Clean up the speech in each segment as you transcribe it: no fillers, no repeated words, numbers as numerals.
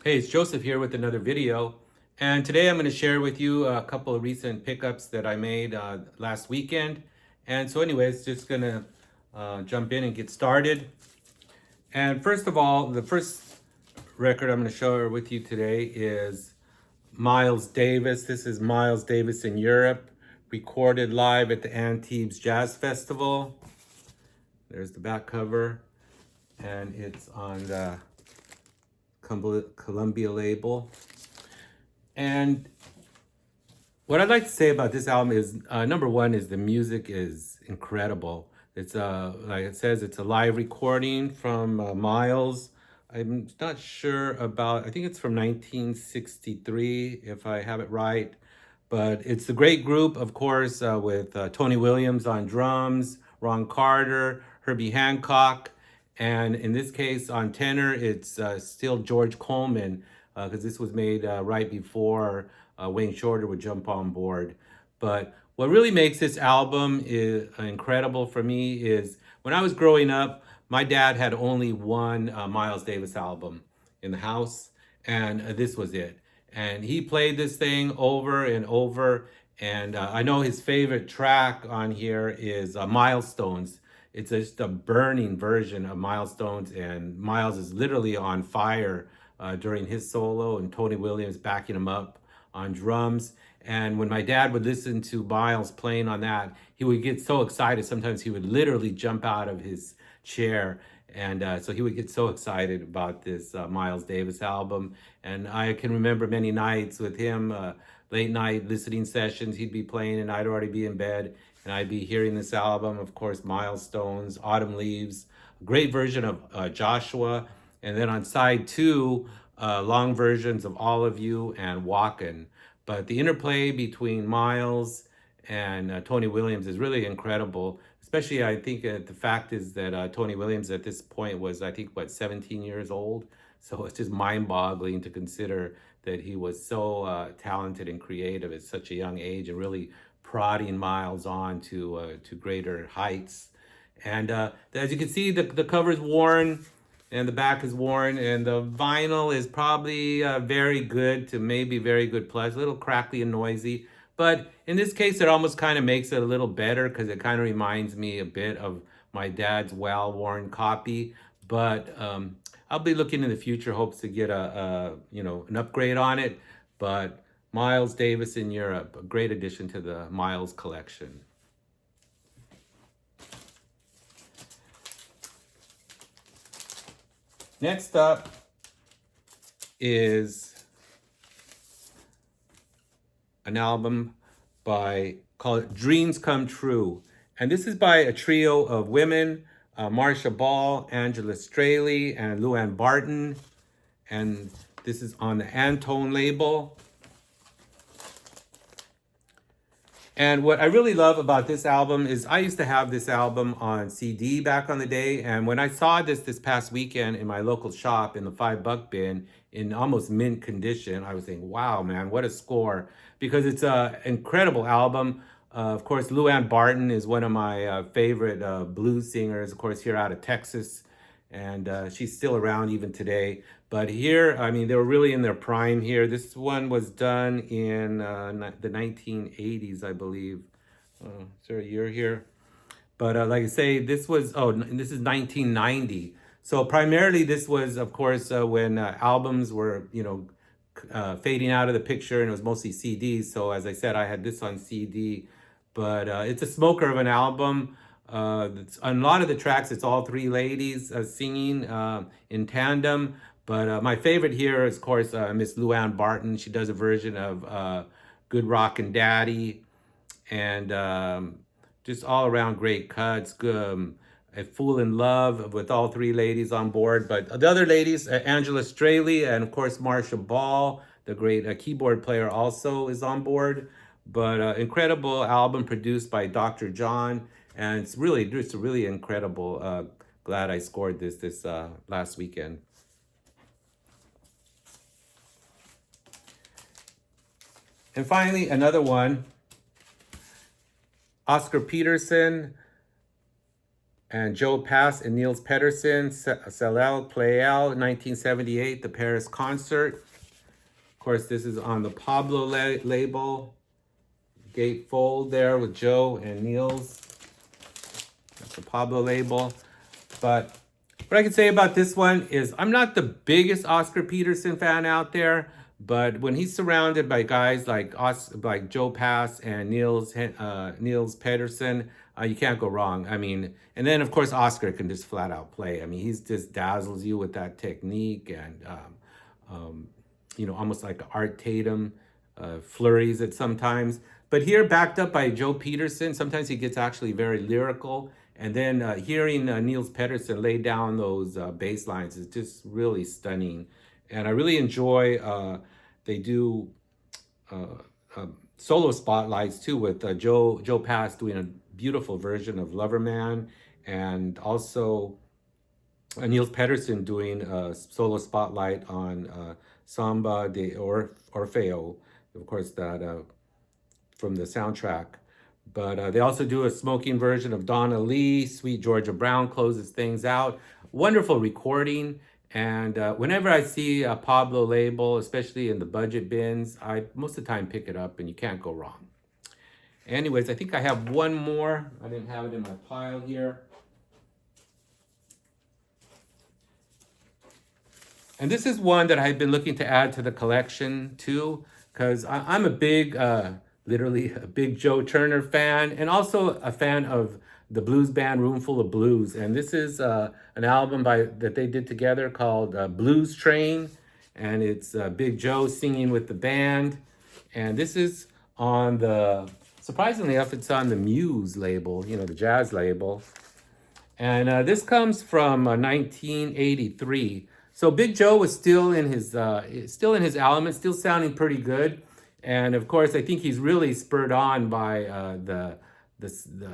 Hey, it's Joseph here with another video. And today I'm going to share with you a couple of recent pickups that I made last weekend. And so anyways, just going to jump in and get started. And first of all, the first record I'm going to share with you today is Miles Davis. This is Miles Davis in Europe, recorded live at the Antibes Jazz Festival. There's the back cover, and it's on the Columbia label. And what I'd like to say about this album is number one is the music is incredible. It's like it says, it's a live recording from Miles. I'm not sure about, I think it's from 1963, if I have it right. But it's a great group, of course, with Tony Williams on drums, Ron Carter, Herbie Hancock, and in this case on tenor, it's still George Coleman, because this was made right before Wayne Shorter would jump on board. But what really makes this album is incredible for me is when I was growing up, my dad had only one Miles Davis album in the house, and this was it. And he played this thing over and over. And I know his favorite track on here is Milestones. It's just a burning version of Milestones, and Miles is literally on fire during his solo, and Tony Williams backing him up on drums. And when my dad would listen to Miles playing on that, he would get so excited. Sometimes he would literally jump out of his chair. And so he would get so excited about this Miles Davis album. And I can remember many nights with him, late night listening sessions, he'd be playing and I'd already be in bed. And I'd be hearing this album, of course, Milestones, Autumn Leaves, a great version of Joshua. And then on side two, long versions of All of You and Walkin'. But the interplay between Miles and Tony Williams is really incredible. Especially, I think the fact is that Tony Williams at this point was, I think, what, 17 years old? So it's just mind-boggling to consider that he was so talented and creative at such a young age and really prodding Miles on to greater heights. And as you can see, the cover's worn and the back is worn, and the vinyl is probably very good to maybe very good plus, a little crackly and noisy. But in this case, it almost kind of makes it a little better because it kind of reminds me a bit of my dad's well-worn copy. But I'll be looking in the future, hopes to get an upgrade on it. But Miles Davis in Europe, a great addition to the Miles collection. Next up is an album called Dreams Come True. And this is by a trio of women, Marcia Ball, Angela Straley, and Luann Barton. And this is on the Antone label. And what I really love about this album is I used to have this album on CD back on the day. And when I saw this past weekend in my local shop in the $5 bin in almost mint condition, I was thinking, wow, man, what a score. Because it's an incredible album. Of course, Luann Barton is one of my favorite blues singers, of course, here out of Texas. And she's still around even today. But here, I mean, they were really in their prime here. This one was done in the 1980s, I believe. Is there a year here? But like I say, this is 1990. So primarily this was, of course, when albums were, fading out of the picture, and it was mostly CDs. So as I said, I had this on CD. But it's a smoker of an album. On a lot of the tracks, it's all three ladies singing in tandem. But my favorite here is, of course, Miss Luann Barton. She does a version of Good Rockin' Daddy, and just all around great cuts. A Fool in Love with all three ladies on board. But the other ladies, Angela Straley and, of course, Marcia Ball, the great keyboard player, also is on board. But incredible album produced by Dr. John. And it's really, just really incredible. Glad I scored this last weekend. And finally, another one, Oscar Peterson, and Joe Pass and Niels Peterson, Salel Playel, 1978, the Paris concert. Of course, this is on the Pablo label. Gatefold there with Joe and Niels. That's the Pablo label. But what I can say about this one is I'm not the biggest Oscar Peterson fan out there, but when he's surrounded by guys like Joe Pass and Niels Peterson, you can't go wrong. I mean, and then of course Oscar can just flat out play. I mean, he's just dazzles you with that technique and almost like Art Tatum flurries at sometimes. But here, backed up by Joe Peterson, sometimes he gets actually very lyrical. And then hearing Niels Peterson lay down those bass lines is just really stunning. And I really enjoy, they do solo spotlights too with Joe Pass doing a beautiful version of Loverman, and also Niels Peterson doing a solo spotlight on Samba de Orfeo, of course, that from the soundtrack. But they also do a smoking version of Donna Lee. Sweet Georgia Brown closes things out. Wonderful recording. And whenever I see a Pablo label, especially in the budget bins, I most of the time pick it up and you can't go wrong. Anyways, I think I have one more. I didn't have it in my pile here. And this is one that I've been looking to add to the collection too, because I'm a big, literally a big Joe Turner fan, and also a fan of the blues band Roomful of Blues. And this is an album that they did together called Blues Train, and it's Big Joe singing with the band. And this is on the, surprisingly enough, it's on the Muse label, the jazz label. And this comes from 1983. So Big Joe was still in his element, still sounding pretty good. And of course, I think he's really spurred on by the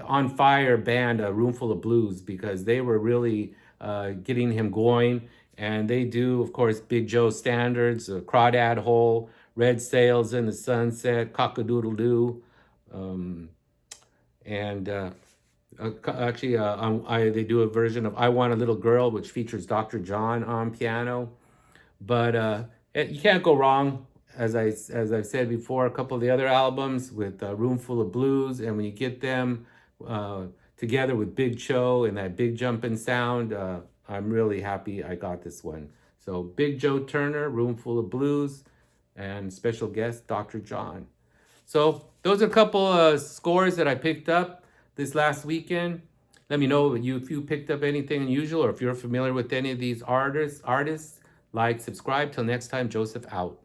On Fire band, Roomful of Blues, because they were really getting him going. And they do, of course, Big Joe standards, Crawdad Hole, Red Sails in the Sunset, Cock-a-Doodle-Doo, and actually, they do a version of I Want a Little Girl, which features Dr. John on piano. But you can't go wrong, as I've said before, a couple of the other albums with Roomful of Blues. And when you get them together with Big Joe and that big jumping sound, I'm really happy I got this one. So Big Joe Turner, Roomful of Blues, and special guest, Dr. John. So those are a couple scores that I picked up this last weekend. Let me know if you picked up anything unusual, or if you're familiar with any of these artists. Like, subscribe. Till next time, Joseph out.